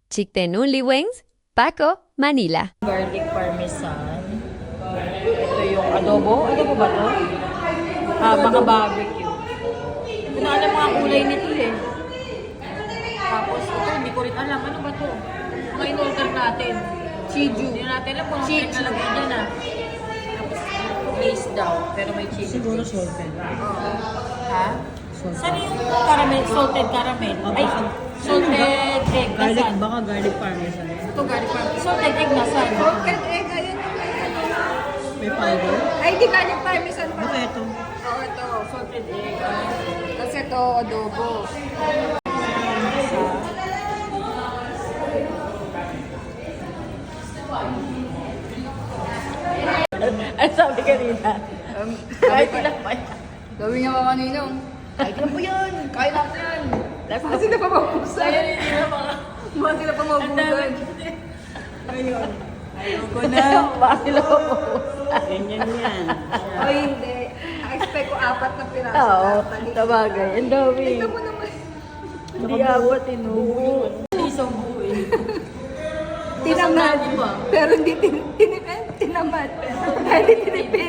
Chictenuli Wings, Paco, Manila. Garlic parmesan. Ito yung adobo. Adobo ba to? Baka barbecue. Hindi na alam mga kulay nito eh. Tapos ito, hindi ko rin alam. Ano ba to? Mga in-order natin. Chiju. Hindi natin alam kung ano nalagay dyan ah. Tapos glaze daw. Pero may chili. Siguro salted. Ha? Saan yung caramel? Salted caramel? Ay, salted egg. Garlic, Nasaan? baka garlic parmesan. Ito garlic parmesan. Salted egg nasaan? Salted egg, ayun yung may ano. May fiber. Ay, di garlic parmesan pa. Baka ito. Oo, ito. Salted egg. Tapos ito, adobo. Ano sabi kanina? Ay, tinakbay. Gawin niya ka kanino. Ay, tinakbo yan. Kaya na yan. Kasi na pa mabusan. Ayun, hindi na mga... Mga sila pa mabusan. Ayun. Ayoko na. Bakit sila po? Ganyan yan. O hindi. Expect ko 4 na piraso. Oo, Tali. tabagay. Ang dami. Ito mo naman. Hindi apat, inubo. Isang buhay. Tinamad. Masama, di ba? Pero hindi tinamad. Dahil tinipid.